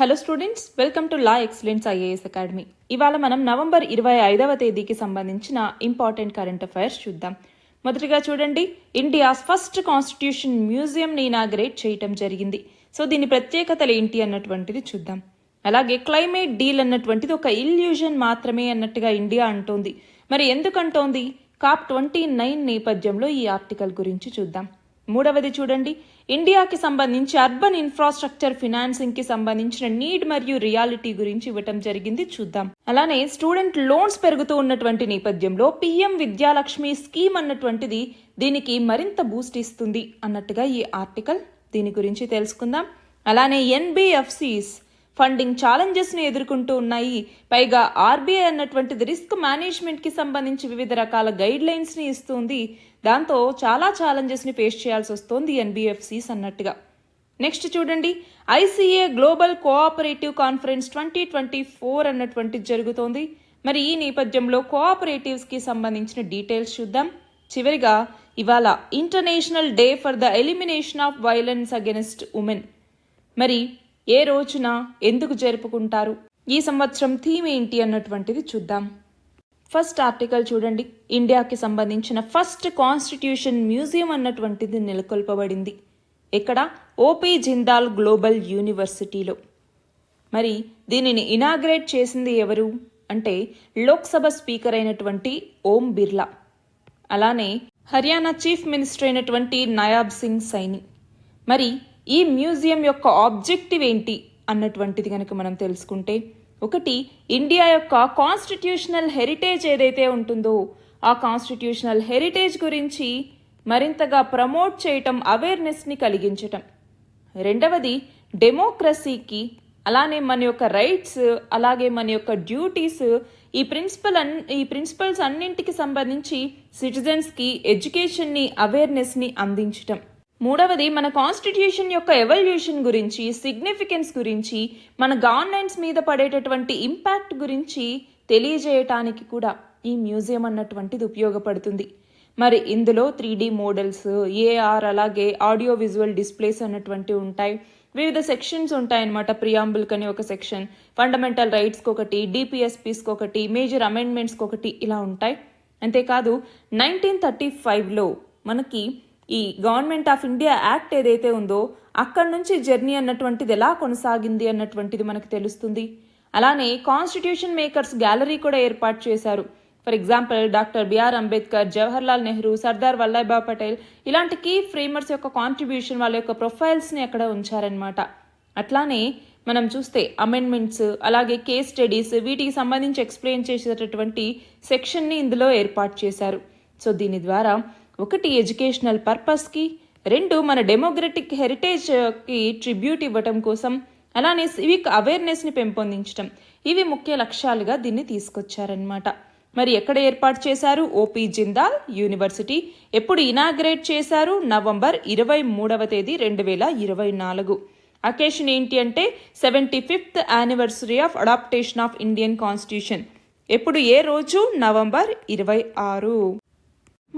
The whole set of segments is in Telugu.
Hello students, welcome to law excellence IAS academy. ఇవాళ మనం నవంబర్ 25వ తేదీకి సంబంధించిన ఇంపార్టెంట్ కరెంట్ అఫైర్స్ చూద్దాం. మొదటిగా చూడండి, ఇండియాస్ ఫస్ట్ కాన్స్టిట్యూషన్ మ్యూజియంని ఇనాగరేట్ చేయటం జరిగింది. సో దీని ప్రత్యేకతలు ఏంటి అన్నటువంటిది చూద్దాం. అలాగే క్లైమేట్ డీల్ అన్నటువంటిది ఒక ఇల్యూజన్ మాత్రమే అన్నట్టుగా ఇండియా అంటోంది. మరి ఎందుకంటోంది? COP29 నేపథ్యంలో ఈ ఆర్టికల్ గురించి చూద్దాం. మూడవది చూడండి, ఇండియాకి సంబంధించి అర్బన్ ఇన్ఫ్రాస్ట్రక్చర్ ఫినాన్సింగ్ కి సంబంధించిన నీడ్ మరియు రియాలిటీ గురించి ఇవ్వటం జరిగింది, చూద్దాం. అలానే స్టూడెంట్ లోన్స్ పెరుగుతూ ఉన్నటువంటి నేపథ్యంలో పిఎం విద్యాలక్ష్మి స్కీమ్ అన్నటువంటిది దీనికి మరింత బూస్ట్ ఇస్తుంది అన్నట్టుగా ఈ ఆర్టికల్, దీని గురించి తెలుసుకుందాం. అలానే ఎన్బిఎఫ్సిస్ ఫండింగ్ ఛాలెంజెస్ ని ఎదుర్కొంటూ ఉన్నాయి. పైగా ఆర్బీఐ అన్నటువంటిది రిస్క్ మేనేజ్మెంట్ కి సంబంధించి వివిధ రకాల గైడ్ లైన్స్ ని ఇస్తుంది. దాంతో చాలా ఛాలెంజెస్ ని ఫేస్ చేయాల్సి వస్తుంది ఎన్బిఎఫ్సిస్ అన్నట్టుగా. నెక్స్ట్ చూడండి, ఐసిఏ గ్లోబల్ కోఆపరేటివ్ కాన్ఫరెన్స్ 2024 అన్నటువంటిది జరుగుతోంది. మరి ఈ నేపథ్యంలో కోఆపరేటివ్స్ కి సంబంధించిన డీటెయిల్స్ చూద్దాం. చివరిగా ఇవాళ international day for the elimination of violence against women. మరి ఏ రోజున ఎందుకు జరుపుకుంటారు, ఈ సంవత్సరం థీమ్ ఏంటి అన్నటువంటిది చూద్దాం. ఫస్ట్ ఆర్టికల్ చూడండి, ఇండియాకి సంబంధించిన ఫస్ట్ కాన్స్టిట్యూషన్ మ్యూజియం అన్నటువంటిది నెలకొల్పబడింది. ఇక్కడ ఓపీ జిందాల్ గ్లోబల్ యూనివర్సిటీలో. మరి దీనిని ఇనాగ్రేట్ చేసింది ఎవరు అంటే లోక్సభ స్పీకర్ అయినటువంటి ఓం బిర్లా. అలానే హర్యానా చీఫ్ మినిస్టర్ అయినటువంటి నయాబ్ సింగ్ సైని. మరి ఈ మ్యూజియం యొక్క ఆబ్జెక్టివ్ ఏంటి అన్నటువంటిది కనుక మనం తెలుసుకుంటే, ఒకటి, ఇండియా యొక్క కాన్స్టిట్యూషనల్ హెరిటేజ్ ఏదైతే ఉంటుందో ఆ కాన్స్టిట్యూషనల్ హెరిటేజ్ గురించి మరింతగా ప్రమోట్ చేయటం, అవేర్నెస్ని కలిగించటం. రెండవది, డెమోక్రసీకి, అలానే మన యొక్క రైట్స్, అలాగే మన యొక్క డ్యూటీస్, ఈ ప్రిన్సిపల్స్ అన్నింటికి సంబంధించి సిటిజన్స్కి ఎడ్యుకేషన్ని, అవేర్నెస్ని అందించటం. మూడవది, మన కాన్స్టిట్యూషన్ యొక్క ఎవల్యూషన్ గురించి, సిగ్నిఫికెన్స్ గురించి, మన గవర్నెన్స్ మీద పడేటటువంటి ఇంపాక్ట్ గురించి తెలియజేయటానికి కూడా ఈ మ్యూజియం అన్నటువంటిది ఉపయోగపడుతుంది. మరి ఇందులో 3D మోడల్స్, ఏఆర్, అలాగే ఆడియో విజువల్ డిస్ప్లేస్ అన్నటువంటివి ఉంటాయి. వివిధ సెక్షన్స్ ఉంటాయన్నమాట. ప్రియాంబుల్కి అని ఒక సెక్షన్, ఫండమెంటల్ రైట్స్కి ఒకటి, డిపిఎస్పీస్కి ఒకటి, మేజర్ అమెండ్మెంట్స్కి ఒకటి, ఇలా ఉంటాయి. అంతేకాదు 1935లో మనకి ఈ గవర్నమెంట్ ఆఫ్ ఇండియా యాక్ట్ ఏదైతే ఉందో అక్కడి నుంచి జర్నీ అన్నటువంటిది ఎలా కొనసాగింది అన్నటువంటిది మనకు తెలుస్తుంది. అలానే కాన్స్టిట్యూషన్ మేకర్స్ గ్యాలరీ కూడా ఏర్పాటు చేశారు. For example doctor B R Ambedkar, Jawaharlal Nehru, Sardar Vallabhbhai Patel, ఇలాంటి కీ ఫ్రేమర్స్ యొక్క కాంట్రిబ్యూషన్, వాళ్ళ యొక్క ప్రొఫైల్స్ని అక్కడ ఉంచారనమాట. అట్లానే మనం చూస్తే అమెండ్మెంట్స్, అలాగే కేస్ స్టడీస్, వీటికి సంబంధించి ఎక్స్ప్లెయిన్ చేసేటటువంటి సెక్షన్ని ఇందులో ఏర్పాటు చేశారు. సో దీని ద్వారా ఒకటి, ఎడ్యుకేషనల్ పర్పస్కి, రెండు, మన డెమోక్రటిక్ హెరిటేజ్కి ట్రిబ్యూట్ ఇవ్వటం కోసం, అలానే సివిక్ అవేర్నెస్ని పెంపొందించడం, ఇవి ముఖ్య లక్ష్యాలుగా దీన్ని తీసుకొచ్చారనమాట. మరి ఎక్కడ ఏర్పాటు చేశారు? OP Jindal university. ఎప్పుడు ఇనాగ్రేట్ చేశారు? నవంబర్ 23వ తేదీ 2024. అకేషన్ ఏంటి అంటే 75th anniversary of adaptation of Indian constitution. ఎప్పుడు, ఏ రోజు? నవంబర్ 26.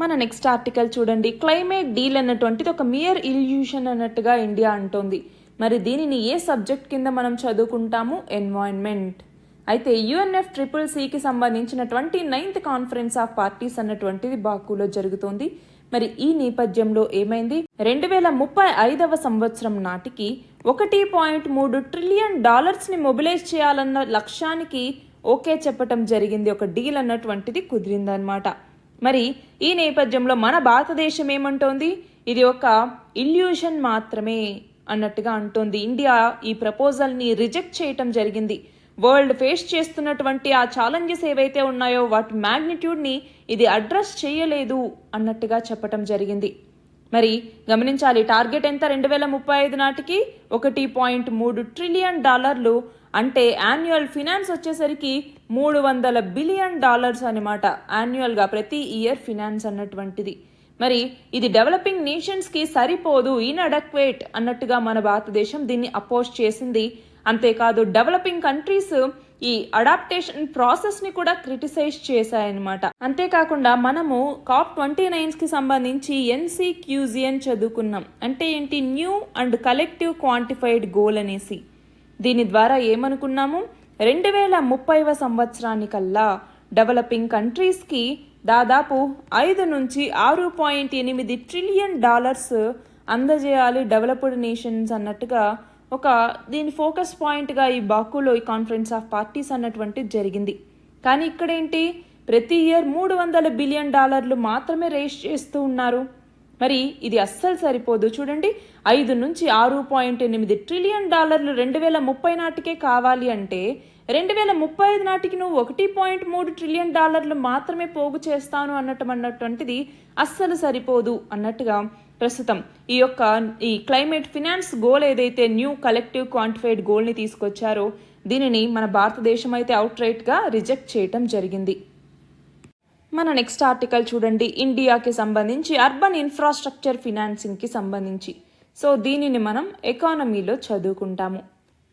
మన నెక్స్ట్ ఆర్టికల్ చూడండి, క్లైమేట్ డీల్ అన్నటువంటిది ఒక మియర్ ఇల్యూషన్ అన్నట్టుగా ఇండియా అంటోంది. మరి దీనిని ఏ సబ్జెక్ట్ కింద మనం చదువుకుంటాము? ఎన్వైరన్మెంట్. అయితే UNFCCCకి సంబంధించిన 29th కాన్ఫరెన్స్ ఆఫ్ పార్టీస్ అన్నటువంటిది బాకులో జరుగుతోంది. మరి ఈ నేపథ్యంలో ఏమైంది? 2035వ సంవత్సరం నాటికి $1.3 ట్రిలియన్ ని మొబిలైజ్ చేయాలన్న లక్ష్యానికి ఓకే చెప్పటం జరిగింది. ఒక డీల్ అన్నటువంటిది కుదిరిందనమాట. మరి ఈ నేపథ్యంలో మన భారతదేశం ఏమంటోంది? ఇది ఒక ఇల్యూషన్ మాత్రమే అన్నట్టుగా అంటోంది. ఇండియా ఈ ప్రపోజల్ని రిజెక్ట్ చేయటం జరిగింది. వరల్డ్ ఫేస్ చేస్తున్నటువంటి ఆ ఛాలెంజెస్ ఏవైతే ఉన్నాయో వాటి మ్యాగ్నిట్యూడ్ని ఇది అడ్రస్ చేయలేదు అన్నట్టుగా చెప్పటం జరిగింది. మరి గమనించాలి, టార్గెట్ ఎంత? 2035 నాటికి $1.3 ట్రిలియన్, అంటే యాన్యువల్ ఫినాన్స్ వచ్చేసరికి $300 బిలియన్ అనమాట. యాన్యువల్గా ప్రతి ఇయర్ ఫినాన్స్ అన్నటువంటిది. మరి ఇది డెవలపింగ్ నేషన్స్కి సరిపోదు, ఇన్అడక్వేట్ అన్నట్టుగా మన భారతదేశం దీన్ని అపోజ్ చేసింది. అంతేకాదు డెవలపింగ్ కంట్రీస్ ఈ అడాప్టేషన్ ప్రాసెస్ని కూడా క్రిటిసైజ్ చేశాయన్నమాట. అంతేకాకుండా మనము COP29కి సంబంధించి NCQZ చదువుకున్నాం. అంటే ఏంటి? New and collective quantified goal అనేసి. దీని ద్వారా ఏమనుకున్నాము, 2030వ సంవత్సరానికల్లా డెవలపింగ్ కంట్రీస్కి దాదాపు 5 నుంచి 6.8 ట్రిలియన్ డాలర్స్ అందజేయాలి డెవలప్డ్ నేషన్స్ అన్నట్టుగా దీని ఫోకస్ పాయింట్గా ఈ బాకులో ఈ కాన్ఫరెన్స్ ఆఫ్ పార్టీస్ అన్నటువంటిది జరిగింది. కానీ ఇక్కడేంటి, ప్రతి ఇయర్ $300 బిలియన్ మాత్రమే రేస్ చేస్తూ ఉన్నారు. మరి ఇది అస్సలు సరిపోదు. చూడండి, 5 నుంచి 6.8 ట్రిలియన్ డాలర్లు 2030 నాటికే కావాలి అంటే 2035 నాటికి నువ్వు 1.3 ట్రిలియన్ డాలర్లు మాత్రమే పోగు చేస్తాను అన్నటువంటిది అస్సలు సరిపోదు అన్నట్టుగా ప్రస్తుతం ఈ క్లైమేట్ ఫినాన్స్ గోల్ ఏదైతే న్యూ కలెక్టివ్ క్వాంటిఫైడ్ గోల్ని తీసుకొచ్చారో దీనిని మన భారతదేశం అయితే అవుట్ రైట్గా రిజెక్ట్ చేయటం జరిగింది. మన నెక్స్ట్ ఆర్టికల్ చూడండి, ఇండియాకి సంబంధించి అర్బన్ ఇన్ఫ్రాస్ట్రక్చర్ ఫినాన్సింగ్కి సంబంధించి. సో దీనిని మనం ఎకానమీలో చదువుకుంటాము.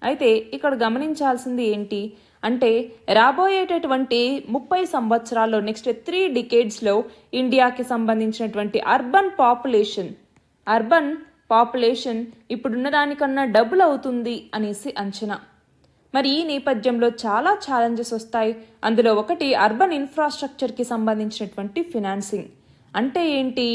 అయితే ఇక్కడ గమనించాల్సింది ఏంటి అంటే, రాబోయేటటువంటి 30 సంవత్సరాల్లో నెక్స్ట్ 3 డికేడ్స్లో ఇండియాకి సంబంధించినటువంటి అర్బన్ పాపులేషన్ ఇప్పుడున్న దానికన్నా డబుల్ అవుతుంది అనేసి అంచనా. మరి ఈ నేపథ్యంలో చాలా ఛాలెంజెస్ వస్తాయి. అందులో ఒకటి అర్బన్ ఇన్ఫ్రాస్ట్రక్చర్కి సంబంధించినటువంటి ఫినాన్సింగ్. అంటే ఏంటి,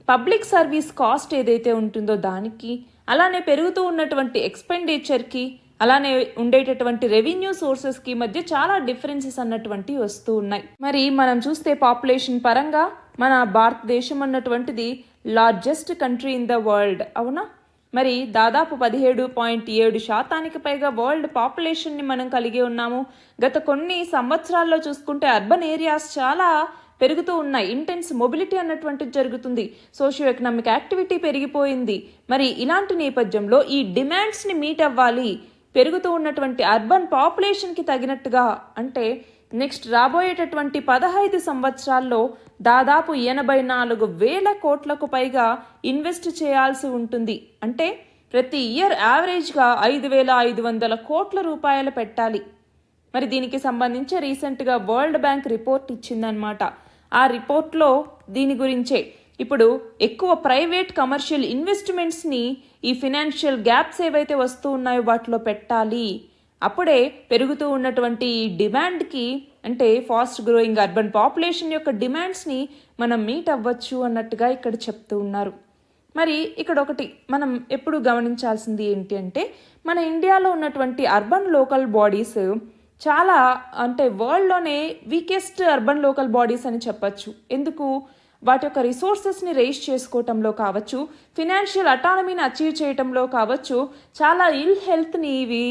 పబ్లిక్ సర్వీస్ కాస్ట్ ఏదైతే ఉంటుందో దానికి, అలానే పెరుగుతూ ఉన్నటువంటి ఎక్స్పెండిచర్కి, అలానే ఉండేటటువంటి రెవెన్యూ సోర్సెస్కి మధ్య చాలా డిఫరెన్సెస్ అన్నటువంటివి వస్తూ ఉన్నాయి. మరి మనం చూస్తే పాపులేషన్ పరంగా మన భారతదేశం అన్నటువంటిది largest country in the world, అవునా? మరి దాదాపు 17.7% పైగా వరల్డ్ పాపులేషన్ని మనం కలిగి ఉన్నాము. గత కొన్ని సంవత్సరాల్లో చూసుకుంటే అర్బన్ ఏరియాస్ చాలా పెరుగుతూ ఉన్నాయి. ఇంటెన్స్ మొబిలిటీ అన్నటువంటిది జరుగుతుంది. సోషియో ఎకనామిక్ యాక్టివిటీ పెరిగిపోయింది. మరి ఇలాంటి నేపథ్యంలో ఈ డిమాండ్స్ని మీట్ అవ్వాలి పెరుగుతూ ఉన్నటువంటి అర్బన్ పాపులేషన్కి తగినట్టుగా. అంటే నెక్స్ట్ రాబోయేటటువంటి 15 సంవత్సరాల్లో దాదాపు 84,000 కోట్లకు పైగా ఇన్వెస్ట్ చేయాల్సి ఉంటుంది. అంటే ప్రతి ఇయర్ యావరేజ్గా 5,500 కోట్ల రూపాయలు పెట్టాలి. మరి దీనికి సంబంధించి రీసెంట్గా వరల్డ్ బ్యాంక్ రిపోర్ట్ ఇచ్చిందనమాట. ఆ రిపోర్ట్లో దీని గురించే ఇప్పుడు ఎక్కువ ప్రైవేట్ కమర్షియల్ ఇన్వెస్ట్మెంట్స్ని ఈ ఫినాన్షియల్ గ్యాప్స్ ఏవైతే వస్తూ ఉన్నాయో వాటిలో పెట్టాలి. అప్పుడే పెరుగుతూ ఉన్నటువంటి డిమాండ్కి, అంటే ఫాస్ట్ గ్రోయింగ్ అర్బన్ పాపులేషన్ యొక్క డిమాండ్స్ని మనం మీట్ అవ్వచ్చు అన్నట్టుగా ఇక్కడ చెప్తూ ఉన్నారు. మరి ఇక్కడ ఒకటి మనం ఎప్పుడు గమనించాల్సింది ఏంటి అంటే, మన ఇండియాలో ఉన్నటువంటి అర్బన్ లోకల్ బాడీస్ చాలా, అంటే వరల్డ్లోనే వీకెస్ట్ అర్బన్ లోకల్ బాడీస్ అని చెప్పచ్చు. ఎందుకు, వాటి యొక్క రిసోర్సెస్ని రేస్ చేసుకోవటంలో కావచ్చు, ఫినాన్షియల్ అటానమీని అచీవ్ చేయటంలో కావచ్చు, చాలా ఇల్ హెల్త్ని ఇవి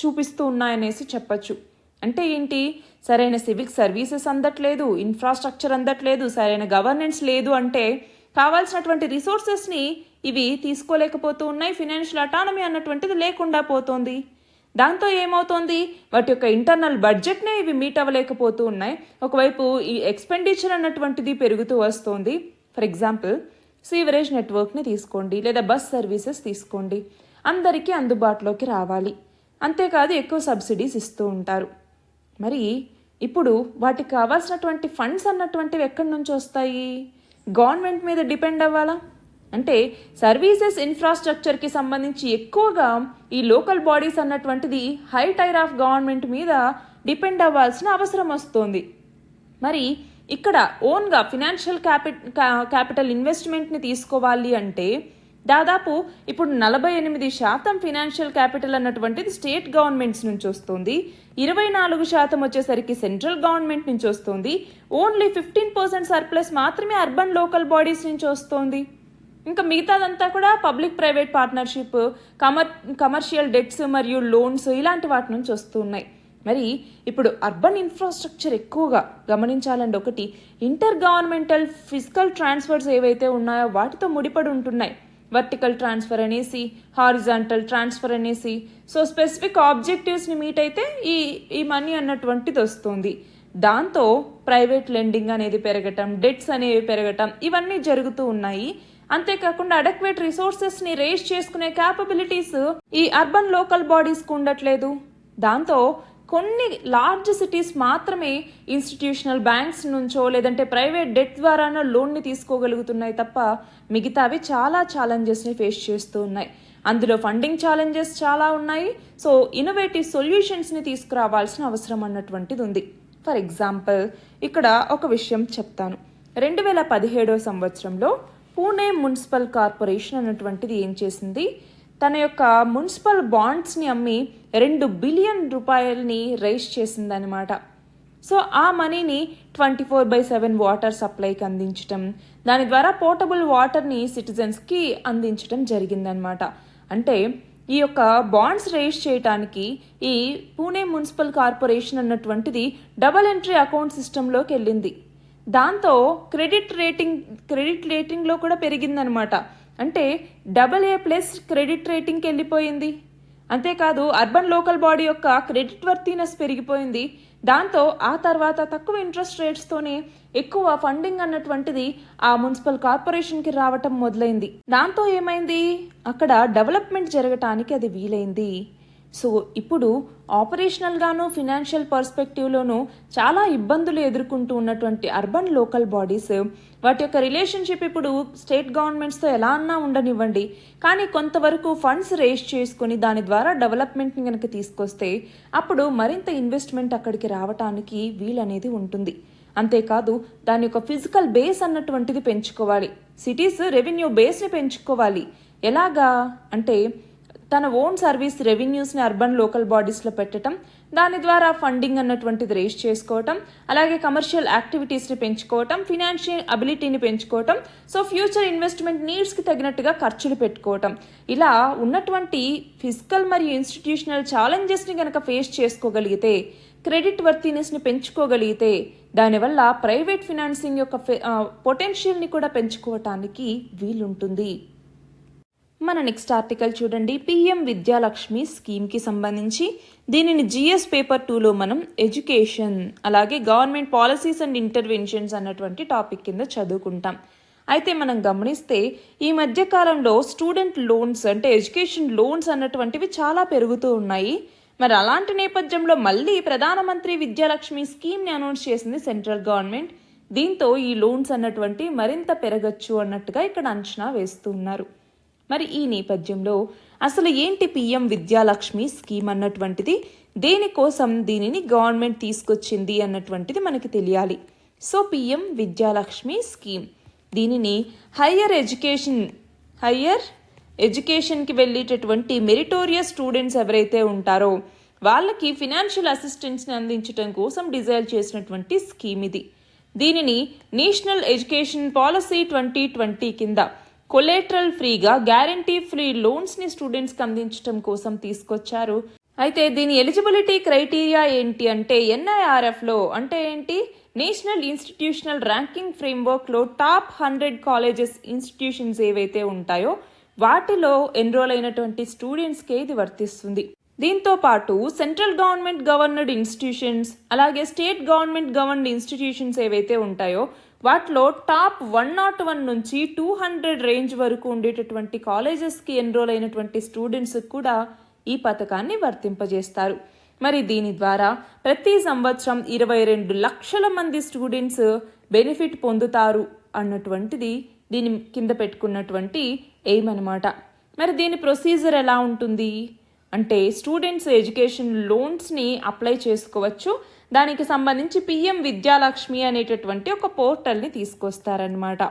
చూపిస్తూ ఉన్నాయనేసి చెప్పచ్చు. అంటే ఏంటి, సరైన సివిక్ సర్వీసెస్ అందట్లేదు, ఇన్ఫ్రాస్ట్రక్చర్ అందట్లేదు, సరైన గవర్నెన్స్ లేదు. అంటే కావాల్సినటువంటి రిసోర్సెస్ని ఇవి తీసుకోలేకపోతూ ఉన్నాయి. ఫినాన్షియల్ అటానమీ అన్నటువంటిది లేకుండా పోతుంది. దాంతో ఏమవుతోంది, వాటి యొక్క ఇంటర్నల్ బడ్జెట్నే ఇవి మీట్ అవ్వలేకపోతూ ఉన్నాయి. ఒకవైపు ఈ ఎక్స్పెండిచర్ అన్నటువంటిది పెరుగుతూ వస్తుంది. ఫర్ ఎగ్జాంపుల్ సీవరేజ్ నెట్వర్క్ని తీసుకోండి, లేదా బస్ సర్వీసెస్ తీసుకోండి. అందరికీ అందుబాటులోకి రావాలి. అంతేకాదు ఎక్కువ సబ్సిడీస్ ఇస్తూ ఉంటారు. మరి ఇప్పుడు వాటికి కావాల్సినటువంటి ఫండ్స్ అన్నటువంటివి ఎక్కడి నుంచి వస్తాయి, గవర్నమెంట్ మీద డిపెండ్ అవ్వాలా? అంటే సర్వీసెస్ ఇన్ఫ్రాస్ట్రక్చర్కి సంబంధించి ఎక్కువగా ఈ లోకల్ బాడీస్ అన్నటువంటిది హై టైర్ ఆఫ్ గవర్నమెంట్ మీద డిపెండ్ అవ్వాల్సిన అవసరం వస్తుంది. మరి ఇక్కడ ఓన్గా ఫినాన్షియల్ క్యాపిటల్ ఇన్వెస్ట్మెంట్ని తీసుకోవాలి అంటే దాదాపు ఇప్పుడు 48% ఫినాన్షియల్ క్యాపిటల్ అన్నటువంటిది స్టేట్ గవర్నమెంట్స్ నుంచి వస్తుంది. 24% వచ్చేసరికి సెంట్రల్ గవర్నమెంట్ నుంచి వస్తుంది. ఓన్లీ 15% సర్ప్లస్ మాత్రమే అర్బన్ లోకల్ బాడీస్ నుంచి వస్తుంది. ఇంకా మిగతాదంతా కూడా public private partnership, commercial debts మరియు లోన్స్ ఇలాంటి వాటి నుంచి వస్తున్నాయి. మరి ఇప్పుడు అర్బన్ ఇన్ఫ్రాస్ట్రక్చర్ ఎక్కువగా గమనించాలండి. ఒకటి, ఇంటర్ గవర్నమెంటల్ ఫిజికల్ ట్రాన్స్ఫర్స్ ఏవైతే ఉన్నాయో వాటితో ముడిపడి ఉంటున్నాయి. వర్టికల్ ట్రాన్స్ఫర్ అనేసి, హారిజాంటల్ ట్రాన్స్ఫర్ అనేసి. సో స్పెసిఫిక్ ఆబ్జెక్టివ్స్ని మీట్ అయితే ఈ మనీ అన్నటువంటిది వస్తుంది. దాంతో ప్రైవేట్ లెండింగ్ అనేది పెరగటం, డెట్స్ అనేవి పెరగటం, ఇవన్నీ జరుగుతూ ఉన్నాయి. అంతేకాకుండా అడక్వేట్ రిసోర్సెస్ని రేస్ చేసుకునే క్యాపబిలిటీస్ ఈ అర్బన్ లోకల్ బాడీస్కి ఉండట్లేదు. దాంతో కొన్ని లార్జ్ సిటీస్ మాత్రమే ఇన్స్టిట్యూషనల్ బ్యాంక్స్ నుంచో లేదంటే ప్రైవేట్ డెట్ ద్వారానో లోన్ని తీసుకోగలుగుతున్నాయి తప్ప మిగతావి చాలా ఛాలెంజెస్ని ఫేస్ చేస్తూ ఉన్నాయి. అందులో ఫండింగ్ ఛాలెంజెస్ చాలా ఉన్నాయి. సో ఇన్నోవేటివ్ సొల్యూషన్స్ని తీసుకురావాల్సిన అవసరం అన్నటువంటిది ఉంది. ఫర్ ఎగ్జాంపుల్ ఇక్కడ ఒక విషయం చెప్తాను. 2017 సంవత్సరంలో పూణే మున్సిపల్ కార్పొరేషన్ అన్నటువంటిది ఏం చేసింది, తన యొక్క మున్సిపల్ బాండ్స్ని అమ్మి 2 బిలియన్ రూపాయలని రైజ్ చేసిందనమాట. సో ఆ మనీని 24/7 వాటర్ సప్లైకి అందించటం, దాని ద్వారా పోర్టబుల్ వాటర్ని సిటిజన్స్కి అందించడం జరిగిందనమాట. అంటే ఈ యొక్క బాండ్స్ రేజ్ చేయడానికి ఈ పూణే మున్సిపల్ కార్పొరేషన్ అన్నటువంటిది డబల్ ఎంట్రీ అకౌంట్ సిస్టంలోకి వెళ్ళింది. దాంతో క్రెడిట్ రేటింగ్లో కూడా పెరిగిందనమాట. అంటే AA+ క్రెడిట్ రేటింగ్కి వెళ్ళిపోయింది. అంతేకాదు అర్బన్ లోకల్ బాడీ యొక్క క్రెడిట్ వర్తీనెస్ పెరిగిపోయింది. దాంతో ఆ తర్వాత తక్కువ ఇంట్రెస్ట్ రేట్స్తోనే ఎక్కువ ఫండింగ్ అన్నటువంటిది ఆ మున్సిపల్ కార్పొరేషన్కి రావటం మొదలైంది. దాంతో ఏమైంది, అక్కడ డెవలప్మెంట్ జరగటానికి అది వీలైంది. సో ఇప్పుడు ఆపరేషనల్గాను ఫినాన్షియల్ పర్స్పెక్టివ్లోనూ చాలా ఇబ్బందులు ఎదుర్కొంటూ ఉన్నటువంటి అర్బన్ లోకల్ బాడీస్, వాటి యొక్క రిలేషన్షిప్ ఇప్పుడు స్టేట్ గవర్నమెంట్స్తో ఎలా అన్నా ఉండనివ్వండి, కానీ కొంతవరకు ఫండ్స్ రేజ్ చేసుకుని దాని ద్వారా డెవలప్మెంట్ని కనుక తీసుకొస్తే అప్పుడు మరింత ఇన్వెస్ట్మెంట్ అక్కడికి రావటానికి వీలనేది ఉంటుంది. అంతేకాదు దాని యొక్క ఫిజికల్ బేస్ అన్నటువంటిది పెంచుకోవాలి. సిటీస్ రెవెన్యూ బేస్ని పెంచుకోవాలి. ఎలాగా అంటే తన ఓన్ సర్వీస్ రెవెన్యూస్ని అర్బన్ లోకల్ బాడీస్లో పెట్టడం, దాని ద్వారా ఫండింగ్ అన్నటువంటిది రేజ్ చేసుకోవటం, అలాగే కమర్షియల్ యాక్టివిటీస్ని పెంచుకోవటం, ఫినాన్షియల్ అబిలిటీని పెంచుకోవటం, సో ఫ్యూచర్ ఇన్వెస్ట్మెంట్ నీడ్స్కి తగినట్టుగా ఖర్చులు పెట్టుకోవటం, ఇలా ఉన్నటువంటి ఫిజికల్ మరియు ఇన్స్టిట్యూషనల్ ఛాలెంజెస్ని కనుక ఫేస్ చేసుకోగలిగితే, క్రెడిట్ వర్తీనెస్ని పెంచుకోగలిగితే, దానివల్ల ప్రైవేట్ ఫినాన్సింగ్ యొక్క పొటెన్షియల్ని కూడా పెంచుకోవటానికి వీలుంటుంది. మన నెక్స్ట్ ఆర్టికల్ చూడండి. PM విద్యాలక్ష్మి స్కీమ్కి సంబంధించి దీనిని GS పేపర్ 2లో మనం ఎడ్యుకేషన్ అలాగే గవర్నమెంట్ పాలసీస్ అండ్ ఇంటర్వెన్షన్స్ అన్నటువంటి టాపిక్ కింద చదువుకుంటాం. అయితే మనం గమనిస్తే ఈ మధ్యకాలంలో స్టూడెంట్ లోన్స్ అంటే ఎడ్యుకేషన్ లోన్స్ అన్నటువంటివి చాలా పెరుగుతూ ఉన్నాయి. మరి అలాంటి నేపథ్యంలో మళ్ళీ ప్రధానమంత్రి విద్యాలక్ష్మి స్కీమ్ని అనౌన్స్ చేసింది సెంట్రల్ గవర్నమెంట్. దీంతో ఈ లోన్స్ అన్నటువంటి మరింత పెరగచ్చు అన్నట్టుగా ఇక్కడ అంచనా వేస్తూ ఉన్నారు. మరి ఈ నేపథ్యంలో అసలు ఏంటి PM విద్యాలక్ష్మి స్కీమ్ అన్నటువంటిది, దేనికోసం దీనిని గవర్నమెంట్ తీసుకొచ్చింది అన్నటువంటిది మనకి తెలియాలి. సో PM విద్యాలక్ష్మి స్కీమ్ దీనిని హయ్యర్ ఎడ్యుకేషన్కి వెళ్ళేటటువంటి మెరిటోరియస్ స్టూడెంట్స్ ఎవరైతే ఉంటారో వాళ్ళకి ఫినాన్షియల్ అసిస్టెన్స్ని అందించడం కోసం డిజైన్ చేసినటువంటి స్కీమ్ ఇది. దీనిని నేషనల్ ఎడ్యుకేషన్ పాలసీ 2020 కింద కొలేటరల్ ఫ్రీగా గ్యారంటీ ఫ్రీ లోన్స్ని స్టూడెంట్స్కి అందించడం కోసం తీసుకొచ్చారు. అయితే దీని ఎలిజిబిలిటీ క్రైటీరియా ఏంటి అంటే NIRFలో అంటే ఏంటి, నేషనల్ ఇన్స్టిట్యూషనల్ ర్యాంకింగ్ ఫ్రేమ్వర్క్లో టాప్ 100 కాలేజెస్ ఇన్స్టిట్యూషన్స్ ఏవైతే ఉంటాయో వాటిలో ఎన్రోల్ అయినటువంటి స్టూడెంట్స్కే ఇది వర్తిస్తుంది. దీంతో పాటు సెంట్రల్ గవర్నమెంట్ గవర్నర్డ్ ఇన్స్టిట్యూషన్స్ అలాగే స్టేట్ గవర్నమెంట్ గవర్నర్డ్ ఇన్స్టిట్యూషన్స్ ఏవైతే ఉంటాయో వాటిలో టాప్ 101 నుంచి 200 రేంజ్ వరకు ఉండేటటువంటి కాలేజెస్కి ఎన్రోల్ అయినటువంటి స్టూడెంట్స్కి కూడా ఈ పథకాన్ని వర్తింపజేస్తారు. మరి దీని ద్వారా ప్రతి సంవత్సరం 22 లక్షల మంది స్టూడెంట్స్ బెనిఫిట్ పొందుతారు అన్నటువంటిది దీని కింద పెట్టుకున్నటువంటి ఎయిమ్ అనమాట. మరి దీని ప్రొసీజర్ ఎలా ఉంటుంది అంటే స్టూడెంట్స్ ఎడ్యుకేషన్ లోన్స్ని అప్లై చేసుకోవచ్చు. దానికి సంబంధించి PM విద్యాలక్ష్మి అనేటటువంటి ఒక పోర్టల్ని తీసుకొస్తారనమాట.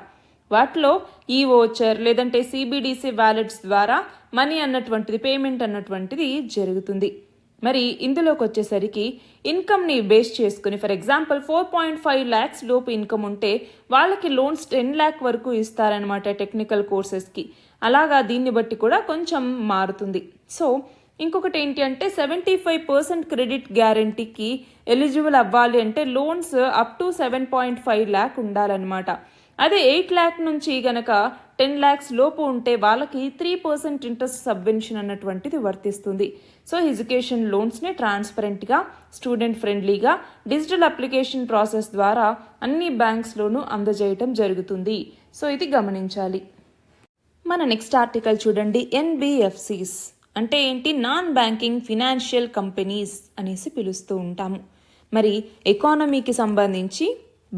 వాటిలో ఈ వోచర్ లేదంటే CBDC వ్యాలెట్స్ ద్వారా మనీ అన్నటువంటిది పేమెంట్ అన్నటువంటిది జరుగుతుంది. మరి ఇందులోకి వచ్చేసరికి ఇన్కమ్ని బేస్ చేసుకుని ఫర్ ఎగ్జాంపుల్ 4.5 lakhs లోపు ఇన్కమ్ ఉంటే వాళ్ళకి లోన్స్ 10 lakh వరకు ఇస్తారనమాట టెక్నికల్ కోర్సెస్కి. అలాగా దీన్ని బట్టి కూడా కొంచెం మారుతుంది. సో ఇంకొకటి ఏంటి అంటే 75% క్రెడిట్ గ్యారంటీకి ఎలిజిబుల్ అవ్వాలి అంటే లోన్స్ అప్ టు 7.5 lakh ఉండాలన్నమాట. అదే 8 lakh నుంచి గనక 10 lakhs లోపు ఉంటే వాళ్ళకి 3% ఇంట్రెస్ట్ సబ్వెన్షన్ అన్నటువంటిది వర్తిస్తుంది. సో ఎడ్యుకేషన్ లోన్స్ని ట్రాన్స్పరెంట్గా స్టూడెంట్ ఫ్రెండ్లీగా డిజిటల్ అప్లికేషన్ ప్రాసెస్ ద్వారా అన్ని బ్యాంక్స్లోనూ అందజేయటం జరుగుతుంది. సో ఇది గమనించాలి. మన నెక్స్ట్ ఆర్టికల్ చూడండి. NBFCs అంటే ఏంటి, నాన్ బ్యాంకింగ్ ఫినాన్షియల్ కంపెనీస్ అనేసి పిలుస్తూ ఉంటాము. మరి ఎకానమీకి సంబంధించి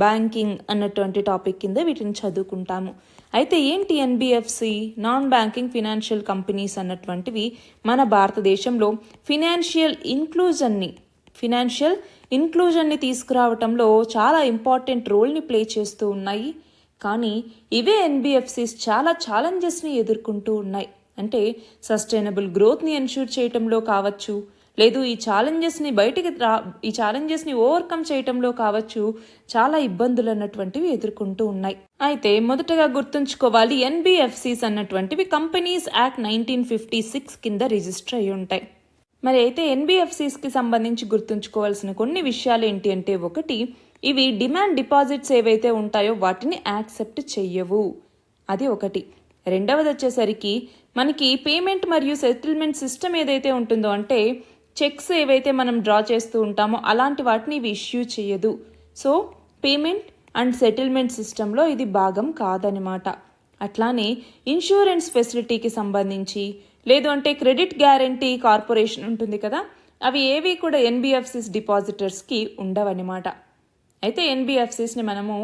బ్యాంకింగ్ అన్నటువంటి టాపిక్ కింద వీటిని చదువుకుంటాము. అయితే ఏంటి NBFC? Non banking financial companies అన్నటువంటివి మన భారతదేశంలో ఫినాన్షియల్ ఇంక్లూజన్ని తీసుకురావటంలో చాలా ఇంపార్టెంట్ రోల్ని ప్లే చేస్తూ ఉన్నాయి. కానీ ఇవే ఎన్బిఎఫ్సిస్ చాలా ఛాలెంజెస్ని ఎదుర్కొంటూ ఉన్నాయి. అంటే సస్టైనబుల్ గ్రోత్ని ఎన్ష్యూర్ చేయటంలో కావచ్చు, లేదు ఈ ఛాలెంజెస్ని ఓవర్కమ్ చేయటంలో కావచ్చు, చాలా ఇబ్బందులు అన్నటువంటివి ఎదుర్కొంటూ ఉన్నాయి. అయితే మొదటగా గుర్తుంచుకోవాలి, ఎన్బిఎఫ్సిస్ అన్నటువంటివి కంపెనీస్ యాక్ట్ 1956 కింద రిజిస్టర్ అయి ఉంటాయి. మరి అయితే ఎన్బిఎఫ్సిస్కి సంబంధించి గుర్తుంచుకోవాల్సిన కొన్ని విషయాలు ఏంటి అంటే, ఒకటి, ఇవి డిమాండ్ డిపాజిట్స్ ఏవైతే ఉంటాయో వాటిని యాక్సెప్ట్ చెయ్యవు, అది ఒకటి. రెండవది వచ్చేసరికి మనకి పేమెంట్ మరియు సెటిల్మెంట్ సిస్టమ్ ఏదైతే ఉంటుందో, అంటే చెక్స్ ఏవైతే మనం డ్రా చేస్తూ ఉంటామో అలాంటి వాటిని ఇవి ఇష్యూ చేయదు. సో పేమెంట్ అండ్ సెటిల్మెంట్ సిస్టంలో ఇది భాగం కాదనమాట. అట్లానే ఇన్సూరెన్స్ ఫెసిలిటీకి సంబంధించి, లేదు అంటే క్రెడిట్ గ్యారంటీ కార్పొరేషన్ ఉంటుంది కదా, అవి ఏవి కూడా ఎన్బిఎఫ్సిస్ డిపాజిటర్స్కి ఉండవన్నమాట. అయితే ఎన్బిఎఫ్సిస్ని మనము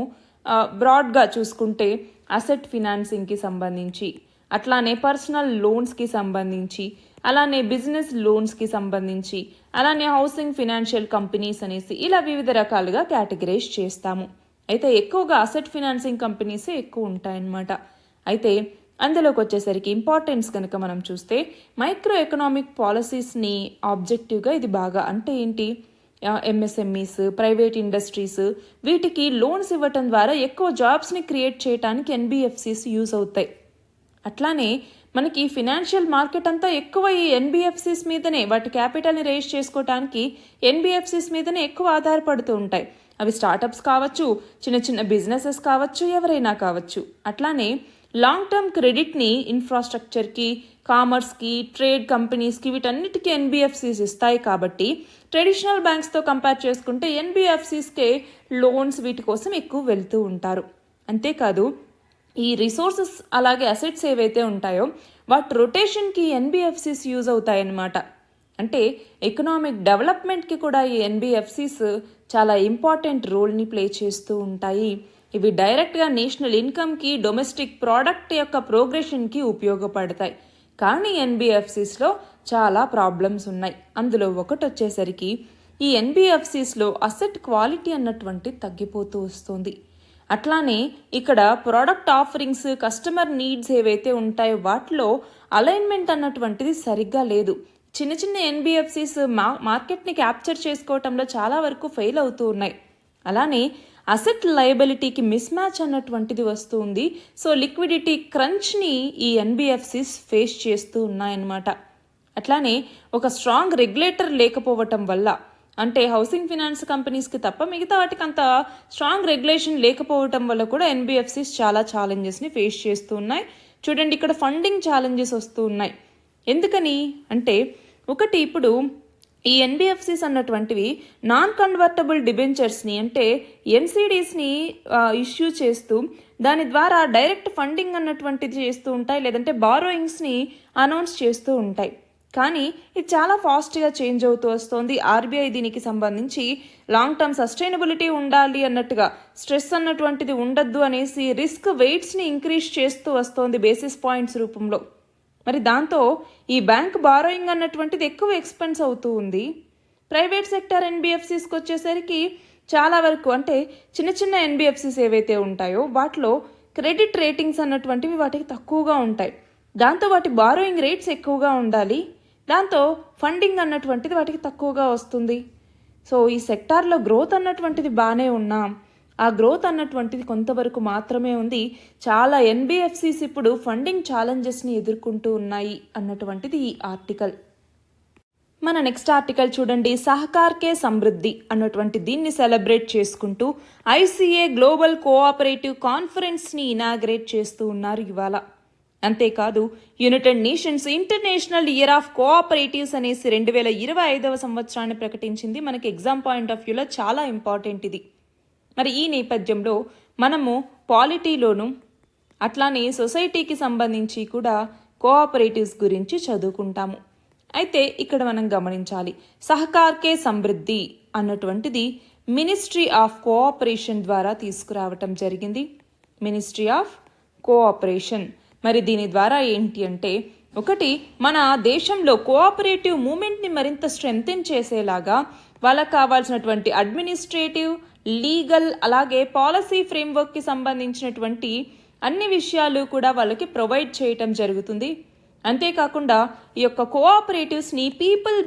బ్రాడ్గా చూసుకుంటే అసెట్ ఫినాన్సింగ్కి సంబంధించి, అట్లానే పర్సనల్ లోన్స్కి సంబంధించి, అలానే బిజినెస్ లోన్స్కి సంబంధించి, అలానే హౌసింగ్ ఫినాన్షియల్ కంపెనీస్ అనేసి ఇలా వివిధ రకాలుగా కేటగిరైజ్ చేస్తాము. అయితే ఎక్కువగా అసెట్ ఫినాన్సింగ్ కంపెనీసే ఎక్కువ ఉంటాయన్నమాట. అయితే అందులోకి వచ్చేసరికి ఇంపార్టెన్స్ కనుక మనం చూస్తే, మైక్రో ఎకనామిక్ పాలసీస్ని ఆబ్జెక్టివ్గా ఇది బాగా, అంటే ఏంటి, ఎంఎస్ఎంఈస్, ప్రైవేట్ ఇండస్ట్రీస్, వీటికి లోన్స్ ఇవ్వటం ద్వారా ఎక్కువ జాబ్స్ని క్రియేట్ చేయడానికి ఎన్బిఎఫ్సిస్ యూజ్ అవుతాయి. అట్లానే మనకి ఫినాన్షియల్ మార్కెట్ అంతా ఎక్కువ ఈ ఎన్బిఎఫ్సిస్ మీదనే, వాటి క్యాపిటల్ని రేజ్ చేసుకోవడానికి ఎన్బిఎఫ్సిస్ మీదనే ఎక్కువ ఆధారపడుతూ ఉంటాయి. అవి స్టార్టప్స్ కావచ్చు, చిన్న చిన్న బిజినెసెస్ కావచ్చు, ఎవరైనా కావచ్చు. అట్లానే లాంగ్ టర్మ్ క్రెడిట్ని ఇన్ఫ్రాస్ట్రక్చర్కి, కామర్స్కి, ట్రేడ్ కంపెనీస్కి, వీటన్నిటికీ ఎన్బిఎఫ్సిస్ ఇస్తాయి. కాబట్టి ట్రెడిషనల్ బ్యాంక్స్తో కంపేర్ చేసుకుంటే ఎన్బిఎఫ్సిస్కే లోన్స్ వీటి కోసం ఎక్కువ వెళ్తూ ఉంటారు. అంతేకాదు ఈ రిసోర్సెస్ అలాగే అసెట్స్ ఏవైతే ఉంటాయో వాటి రొటేషన్కి ఎన్బిఎఫ్సిస్ యూజ్ అవుతాయన్నమాట. అంటే ఎకనామిక్ డెవలప్మెంట్కి కూడా ఈ ఎన్బిఎఫ్సిస్ చాలా ఇంపార్టెంట్ రోల్ని ప్లే చేస్తూ ఉంటాయి. ఇవి డైరెక్ట్గా నేషనల్ ఇన్కమ్కి, డొమెస్టిక్ ప్రోడక్ట్ యొక్క ప్రోగ్రెషన్కి ఉపయోగపడతాయి. కానీ ఎన్బిఎఫ్సిస్లో చాలా ప్రాబ్లమ్స్ ఉన్నాయి. అందులో ఒకటి వచ్చేసరికి, ఈ ఎన్బిఎఫ్సిస్లో అసెట్ క్వాలిటీ అన్నటువంటి తగ్గిపోతూ వస్తుంది. అట్లానే ఇక్కడ ప్రోడక్ట్ ఆఫరింగ్స్, కస్టమర్ నీడ్స్ ఏవైతే ఉంటాయో వాటిలో అలైన్మెంట్ అన్నటువంటిది సరిగ్గా లేదు. చిన్న చిన్న ఎన్బిఎఫ్సిస్ మార్కెట్ని క్యాప్చర్ చేసుకోవటంలో చాలా వరకు ఫెయిల్ అవుతూ ఉన్నాయి. అలానే అసెట్ లయబిలిటీకి మిస్ మ్యాచ్ అన్నటువంటిది వస్తుంది. సో లిక్విడిటీ క్రంచ్ని ఈ ఎన్బిఎఫ్సిస్ ఫేస్ చేస్తూ ఉన్నాయన్నమాట. అట్లానే ఒక స్ట్రాంగ్ రెగ్యులేటర్ లేకపోవటం వల్ల, అంటే హౌసింగ్ ఫినాన్స్ కంపెనీస్కి తప్ప మిగతా వాటికి అంత స్ట్రాంగ్ రెగ్యులేషన్ లేకపోవటం వల్ల కూడా ఎన్బిఎఫ్సిస్ చాలా ఛాలెంజెస్ని ఫేస్ చేస్తూ ఉన్నాయి. చూడండి, ఇక్కడ ఫండింగ్ ఛాలెంజెస్ వస్తూ ఉన్నాయి. ఎందుకని అంటే, ఒకటి, ఇప్పుడు ఈ ఎన్బిఎఫ్సిస్ అన్నటువంటివి నాన్ కన్వర్టబుల్ డిబెంచర్స్ని, అంటే ఎన్సిడీస్ని ఇష్యూ చేస్తూ దాని ద్వారా డైరెక్ట్ ఫండింగ్ అన్నటువంటిది చేస్తూ ఉంటాయి, లేదంటే బారోయింగ్స్ని అనౌన్స్ చేస్తూ ఉంటాయి. కానీ ఇది చాలా ఫాస్ట్గా చేంజ్ అవుతూ వస్తుంది. ఆర్బీఐ దీనికి సంబంధించి లాంగ్ టర్మ్ సస్టైనబిలిటీ ఉండాలి అన్నట్టుగా, స్ట్రెస్ అన్నటువంటిది ఉండద్దు అనేసి రిస్క్ వెయిట్స్ని ఇంక్రీజ్ చేస్తూ వస్తోంది బేసిస్ పాయింట్స్ రూపంలో. మరి దాంతో ఈ బ్యాంక్ బారోయింగ్ అన్నటువంటిది ఎక్కువ ఎక్స్పెన్స్ అవుతూ ఉంది. ప్రైవేట్ సెక్టర్ ఎన్బిఎఫ్సిస్కి వచ్చేసరికి చాలా వరకు, అంటే చిన్న చిన్న ఎన్బిఎఫ్సిస్ ఏవైతే ఉంటాయో వాటిలో క్రెడిట్ రేటింగ్స్ అన్నటువంటివి వాటికి తక్కువగా ఉంటాయి. దాంతో వాటి బారోయింగ్ రేట్స్ ఎక్కువగా ఉండాలి. దాంతో ఫండింగ్ అన్నటువంటిది వాటికి తక్కువగా వస్తుంది. సో ఈ సెక్టార్లో గ్రోత్ అన్నటువంటిది బాగానే ఉన్నా, ఆ గ్రోత్ అన్నటువంటిది కొంతవరకు మాత్రమే ఉంది. చాలా ఎన్బిఎఫ్సిస్ ఇప్పుడు ఫండింగ్ ఛాలెంజెస్ని ఎదుర్కొంటూ ఉన్నాయి అన్నటువంటిది ఈ ఆర్టికల్. మన నెక్స్ట్ ఆర్టికల్ చూడండి, సహకార్కే సమృద్ధి అన్నటువంటి దీన్ని సెలబ్రేట్ చేసుకుంటూ ఐసిఏ గ్లోబల్ కోఆపరేటివ్ కాన్ఫరెన్స్ని ఇనాగ్రేట్ చేస్తూ ఉన్నారు ఇవాళ. అంతేకాదు United nations international year of cooperatives అనేసి 2025వ సంవత్సరాన్ని ప్రకటించింది. మనకి ఎగ్జామ్ పాయింట్ ఆఫ్ వ్యూలో చాలా ఇంపార్టెంట్ ఇది. మరి ఈ నేపథ్యంలో మనము పాలిటీలోను, అట్లానే సొసైటీకి సంబంధించి కూడా కోఆపరేటివ్స్ గురించి చదువుకుంటాము. అయితే ఇక్కడ మనం గమనించాలి, సహకార్కే సమృద్ధి అన్నటువంటిది మినిస్ట్రీ ఆఫ్ కోఆపరేషన్ ద్వారా తీసుకురావటం జరిగింది. Ministry of cooperation. మరి దీని ద్వారా ఏంటి అంటే, ఒకటి, మన దేశంలో కోఆపరేటివ్ మూమెంట్ని మరింత స్ట్రెంగ్తెన్ చేసేలాగా వాళ్ళకి కావాల్సినటువంటి అడ్మినిస్ట్రేటివ్, లీగల్, అలాగే పాలసీ ఫ్రేమ్వర్క్కి సంబంధించినటువంటి అన్ని విషయాలు కూడా వాళ్ళకి ప్రొవైడ్ చేయటం జరుగుతుంది. అంతేకాకుండా ఈ యొక్క కోఆపరేటివ్స్ని పీపుల్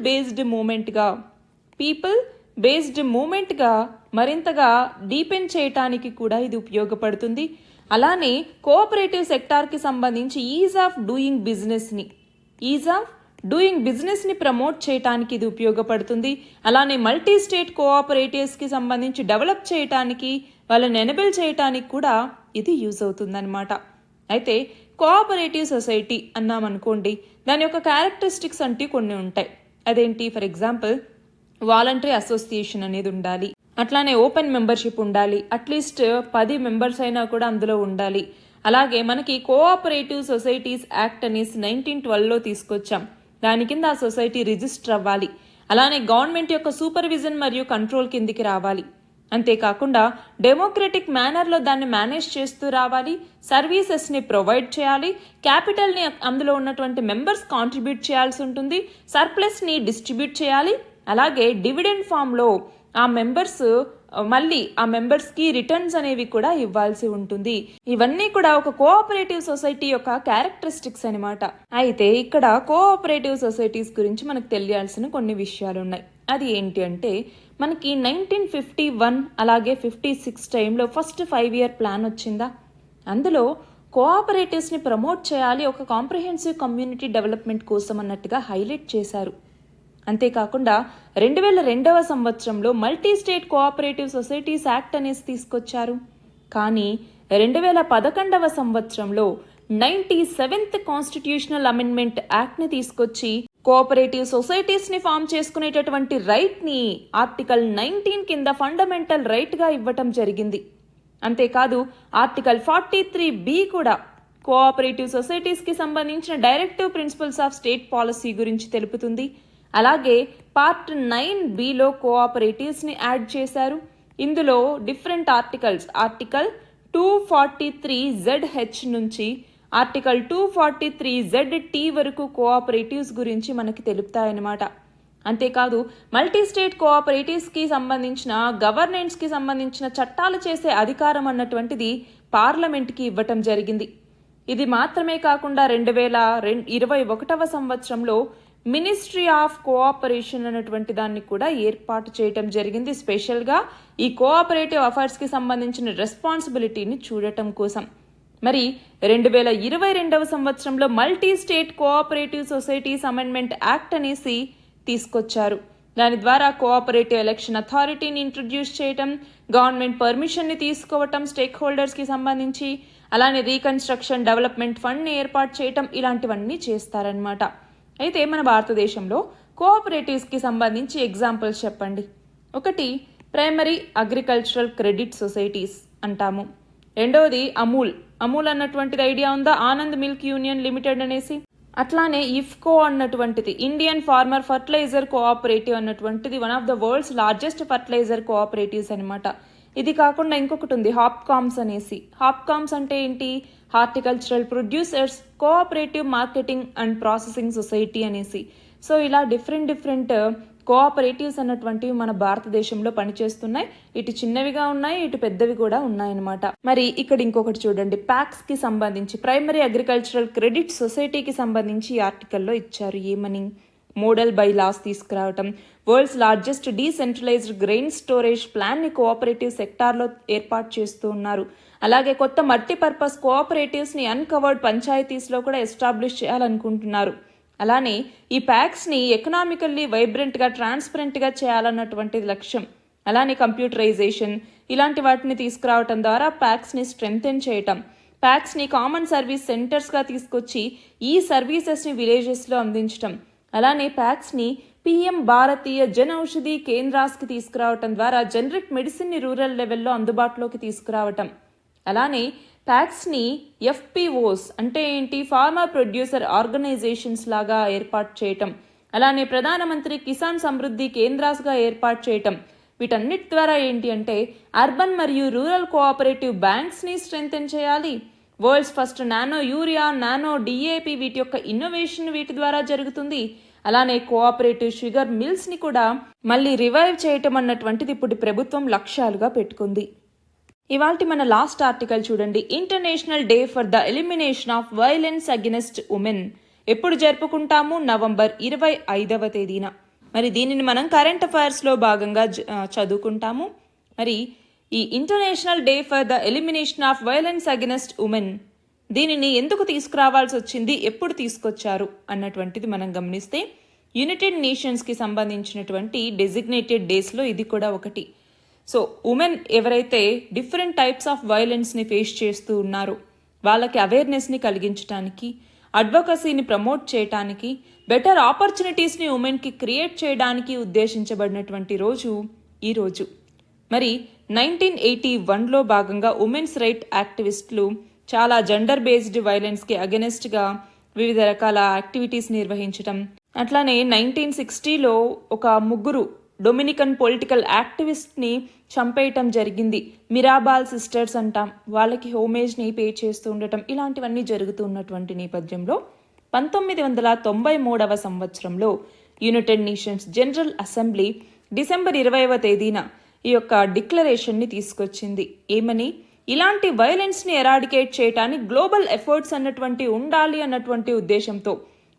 బేస్డ్ మూమెంట్గా మరింతగా డీపెన్ చేయటానికి కూడా ఇది ఉపయోగపడుతుంది. అలానే కోఆపరేటివ్ సెక్టార్కి సంబంధించి ఈజ్ ఆఫ్ డూయింగ్ బిజినెస్ని ప్రమోట్ చేయటానికి ఇది ఉపయోగపడుతుంది. అలానే మల్టీ స్టేట్ కోఆపరేటివ్స్కి సంబంధించి డెవలప్ చేయటానికి, వాళ్ళని ఎనేబుల్ చేయటానికి కూడా ఇది యూజ్ అవుతుందన్నమాట. అయితే కోఆపరేటివ్ సొసైటీ అన్నామనుకోండి, దాని యొక్క క్యారెక్టరిస్టిక్స్ అంటే కొన్ని ఉంటాయి. అదేంటి? ఫర్ ఎగ్జాంపుల్, వాలంటరీ అసోసియేషన్ అనేది ఉండాలి, అట్లానే ఓపెన్ మెంబర్షిప్ ఉండాలి, అట్లీస్ట్ 10 మెంబర్స్ అయినా కూడా అందులో ఉండాలి. అలాగే మనకి కోఆపరేటివ్ సొసైటీస్ యాక్ట్ అనేసి 1912లో తీసుకొచ్చాం. దాని కింద ఆ సొసైటీ రిజిస్టర్ అవ్వాలి. అలానే గవర్నమెంట్ యొక్క సూపర్విజన్ మరియు కంట్రోల్ కిందికి రావాలి. అంతేకాకుండా డెమోక్రటిక్ మేనర్లో దాన్ని మేనేజ్ చేస్తూ రావాలి, సర్వీసెస్ని ప్రొవైడ్ చేయాలి, క్యాపిటల్ని అందులో ఉన్నటువంటి మెంబర్స్ కాంట్రిబ్యూట్ చేయాల్సి ఉంటుంది, సర్ప్లస్ని డిస్ట్రిబ్యూట్ చేయాలి, అలాగే డివిడెండ్ ఫామ్లో ఆ మెంబర్స్కి రిటర్న్స్ అనేవి కూడా ఇవ్వాల్సి ఉంటుంది. ఇవన్నీ కూడా ఒక కోఆపరేటివ్ సొసైటీ యొక్క క్యారెక్టరిస్టిక్స్ అనమాట. అయితే ఇక్కడ కోఆపరేటివ్ సొసైటీస్ గురించి మనకు తెలియాల్సిన కొన్ని విషయాలు ఉన్నాయి. అది ఏంటి అంటే, మనకి 1951 అలాగే 56 టైంలో ఫస్ట్ 5-year ప్లాన్ వచ్చిందా, అందులో కోఆపరేటివ్స్ని ప్రమోట్ చేయాలి, ఒక కాంప్రిహెన్సివ్ కమ్యూనిటీ డెవలప్మెంట్ కోసం అన్నట్టుగా హైలైట్ చేశారు. అంతేకాకుండా 2002వ సంవత్సరంలో multi state cooperative societies act అనేసి తీసుకొచ్చారు. కానీ 2011వ సంవత్సరంలో 97th కాన్స్టిట్యూషనల్ అమెండ్మెంట్ యాక్ట్ని తీసుకొచ్చి కోఆపరేటివ్ సొసైటీస్ని ఫామ్ చేసుకునేటటువంటి రైట్ని ఆర్టికల్ 19 కింద ఫండమెంటల్ రైట్గా ఇవ్వటం జరిగింది. అంతేకాదు ఆర్టికల్ 43B కూడా కోఆపరేటివ్ సొసైటీస్కి సంబంధించిన directive principles of state policy గురించి తెలుపుతుంది. అలాగే పార్ట్ 9Bలో కోఆపరేటివ్స్ని యాడ్ చేశారు. ఇందులో డిఫరెంట్ ఆర్టికల్ 243ZH నుంచి ఆర్టికల్ 243ZT వరకు కోఆపరేటివ్స్ గురించి మనకి తెలుపుతాయన్నమాట. అంతేకాదు మల్టీ స్టేట్ కోఆపరేటివ్స్కి సంబంధించిన గవర్నెన్స్కి సంబంధించిన చట్టాలు చేసే అధికారం అన్నటువంటిది పార్లమెంట్కి ఇవ్వటం జరిగింది. ఇది మాత్రమే కాకుండా 2021వ సంవత్సరంలో మినిస్ట్రీ ఆఫ్ కోఆపరేషన్ అన్నటువంటి దాన్ని కూడా ఏర్పాటు చేయటం జరిగింది, స్పెషల్గా ఈ కోఆపరేటివ్ అఫైర్స్కి సంబంధించిన రెస్పాన్సిబిలిటీని చూడటం కోసం. మరి 2022వ సంవత్సరంలో multi state cooperative societies amendment act అనేసి తీసుకొచ్చారు. దాని ద్వారా కోఆపరేటివ్ ఎలక్షన్ అథారిటీని ఇంట్రడ్యూస్ చేయటం, గవర్నమెంట్ పర్మిషన్ని తీసుకోవటం స్టేక్ హోల్డర్స్కి సంబంధించి, అలానే రీకన్స్ట్రక్షన్ డెవలప్మెంట్ ఫండ్ని ఏర్పాటు చేయటం, ఇలాంటివన్నీ చేస్తారనమాట. అయితే మన భారతదేశంలో కోఆపరేటివ్స్కి సంబంధించి ఎగ్జాంపుల్స్ చెప్పండి. ఒకటి, ప్రైమరీ అగ్రికల్చరల్ క్రెడిట్ సొసైటీస్ అంటాము. రెండవది అమూల్ అన్నటువంటిది ఐడియా ఉందా? ఆనంద్ మిల్క్ యూనియన్ లిమిటెడ్ అనేసి. అట్లానే ఇఫ్కో అన్నటువంటిది ఇండియన్ ఫార్మర్ ఫర్టిలైజర్ కోఆపరేటివ్ అన్నటువంటిది one of the world's largest fertiliser cooperatives అనమాట. ఇది కాకుండా ఇంకొకటి ఉంది, హాప్కామ్స్ అనేసి. హాప్కామ్స్ అంటే ఏంటి? Horticultural producers cooperative marketing and processing society అనేసి. సో ఇలా డిఫరెంట్ కోఆపరేటివ్స్ అన్నటువంటివి మన భారతదేశంలో పనిచేస్తున్నాయి. ఇటు చిన్నవిగా ఉన్నాయి, ఇటు పెద్దవి కూడా ఉన్నాయన్నమాట. మరి ఇక్కడ ఇంకొకటి చూడండి, ప్యాక్స్ కి సంబంధించి ప్రైమరీ అగ్రికల్చరల్ క్రెడిట్ సొసైటీకి సంబంధించి ఈ ఆర్టికల్లో ఇచ్చారు. ఏమని? మోడల్ బై లాస్ తీసుకురావటం, world's largest decentralized grain storage ప్లాన్ని కోఆపరేటివ్ సెక్టార్లో ఏర్పాటు చేస్తూ ఉన్నారు. అలాగే కొత్త మల్టీపర్పస్ కోఆపరేటివ్స్ని అన్కవర్డ్ పంచాయతీస్లో కూడా ఎస్టాబ్లిష్ చేయాలనుకుంటున్నారు. అలానే ఈ ప్యాక్స్ని ఎకనామికల్లీ వైబ్రెంట్గా, ట్రాన్స్పరెంట్గా చేయాలన్నటువంటిది లక్ష్యం. అలానే కంప్యూటరైజేషన్ ఇలాంటి వాటిని తీసుకురావటం ద్వారా ప్యాక్స్ని స్ట్రెంగ్తెన్ చేయటం, ప్యాక్స్ని కామన్ సర్వీస్ సెంటర్స్గా తీసుకొచ్చి ఈ సర్వీసెస్ని విలేజెస్లో అందించటం, అలానే ప్యాక్స్ని PM భారతీయ జన ఔషధి కేంద్రాస్కి తీసుకురావటం ద్వారా జనరిక్ మెడిసిన్ని రూరల్ లెవెల్లో అందుబాటులోకి తీసుకురావటం, అలానే ప్యాక్స్ని FPOs అంటే ఏంటి, ఫార్మర్ ప్రొడ్యూసర్ ఆర్గనైజేషన్స్ లాగా ఏర్పాటు చేయటం, అలానే ప్రధానమంత్రి కిసాన్ సమృద్ధి కేంద్రాస్గా ఏర్పాటు చేయటం. వీటన్నిటి ద్వారా ఏంటి అంటే అర్బన్ మరియు రూరల్ కోఆపరేటివ్ బ్యాంక్స్ని స్ట్రెంగ్తెన్ చేయాలి, world's first nano urea, nano DAP వీటి యొక్క ఇన్నోవేషన్ వీటి ద్వారా జరుగుతుంది. అలానే కోఆపరేటివ్ షుగర్ మిల్స్ని కూడా మళ్ళీ రివైవ్ చేయటం అన్నటువంటిది ఇప్పుడు ప్రభుత్వం లక్ష్యాలుగా పెట్టుకుంది. ఇవాల్టి మన లాస్ట్ ఆర్టికల్ చూడండి. International day for the elimination of violence against women ఎప్పుడు జరుపుకుంటాము? నవంబర్ 25వ తేదీన. మరి దీనిని మనం కరెంట్ అఫైర్స్లో భాగంగా చదువుకుంటాము. మరి ఈ international day for the elimination of violence against women దీనిని ఎందుకు తీసుకురావాల్సి వచ్చింది, ఎప్పుడు తీసుకొచ్చారు అన్నటువంటిది మనం గమనిస్తే యునైటెడ్ నేషన్స్కి సంబంధించినటువంటి డెసిగ్నేటెడ్ డేస్లో ఇది కూడా ఒకటి. సో ఉమెన్ ఎవరైతే డిఫరెంట్ టైప్స్ ఆఫ్ వైలెన్స్ని ఫేస్ చేస్తూ ఉన్నారో వాళ్ళకి అవేర్నెస్ని కలిగించడానికి, అడ్వకసీని ప్రమోట్ చేయడానికి, బెటర్ ఆపర్చునిటీస్ని ఉమెన్కి క్రియేట్ చేయడానికి ఉద్దేశించబడినటువంటి రోజు ఈ రోజు. మరి 1981లో భాగంగా ఉమెన్స్ రైట్ యాక్టివిస్టులు చాలా జెండర్ బేస్డ్ వైలెన్స్కి అగెనెస్ట్గా వివిధ రకాల యాక్టివిటీస్ నిర్వహించటం, అట్లానే 1960లో ఒక ముగ్గురు డొమినికన్ పొలిటికల్ యాక్టివిస్ట్ని చంపేయటం జరిగింది. మిరాబాల్ సిస్టర్స్ అంటాం, వాళ్ళకి హోమేజ్ని పే చేస్తూ ఉండటం, ఇలాంటివన్నీ జరుగుతూ ఉన్నటువంటి నేపథ్యంలో 1993వ సంవత్సరంలో United Nations General Assembly December 20వ తేదీన ఈ యొక్క డిక్లరేషన్ని తీసుకొచ్చింది. ఏమని? ఇలాంటి వైలెన్స్ని ఎరాడికేట్ చేయడానికి గ్లోబల్ ఎఫర్ట్స్ అన్నటువంటి ఉండాలి అన్నటువంటి ఉద్దేశంతో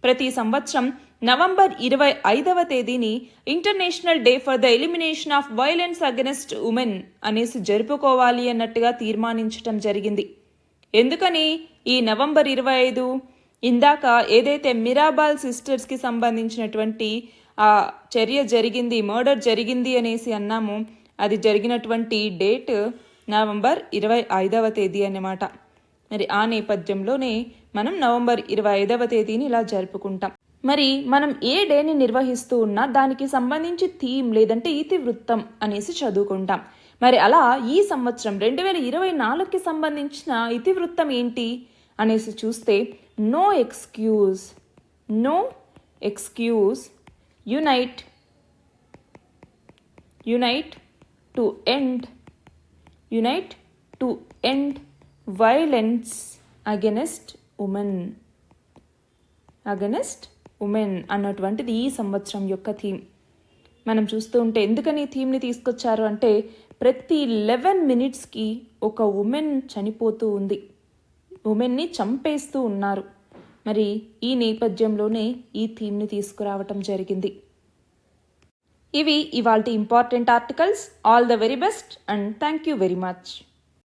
ప్రతి సంవత్సరం నవంబర్ 25వ తేదీని international day for the elimination of violence against women అనేసి జరుపుకోవాలి అన్నట్టుగా తీర్మానించటం జరిగింది. ఎందుకని ఈ నవంబర్ 25? ఇందాక ఏదైతే మిరాబాల్ సిస్టర్స్కి సంబంధించినటువంటి ఆ చర్య జరిగింది, మర్డర్ జరిగింది అనేసి అన్నామో, అది జరిగినటువంటి డేట్ నవంబర్ 25వ తేదీ అన్నమాట. మరి ఆ నేపథ్యంలోనే మనం నవంబర్ 25వ తేదీని ఇలా జరుపుకుంటాం. మరి మనం ఏ డేని నిర్వహిస్తూ ఉన్నా దానికి సంబంధించి థీమ్ లేదంటే ఇతివృత్తం అనేసి చదువుకుంటాం. మరి అలా ఈ సంవత్సరం 2024కి సంబంధించిన ఇతివృత్తం ఏంటి అనేసి చూస్తే no excuse unite to end violence against women అన్నటువంటిది ఈ సంవత్సరం యొక్క థీమ్. మనం చూస్తూ ఉంటే ఎందుకని ఈ థీమ్ని తీసుకొచ్చారు అంటే ప్రతి 11 minutesకి ఒక ఉమెన్ చనిపోతూ ఉంది, ఉమెన్ని చంపేస్తూ ఉన్నారు. మరి ఈ నేపథ్యంలోనే ఈ థీమ్ని తీసుకురావటం జరిగింది. ఇవి ఇవాల్టి important articles. All the very best and thank you very much.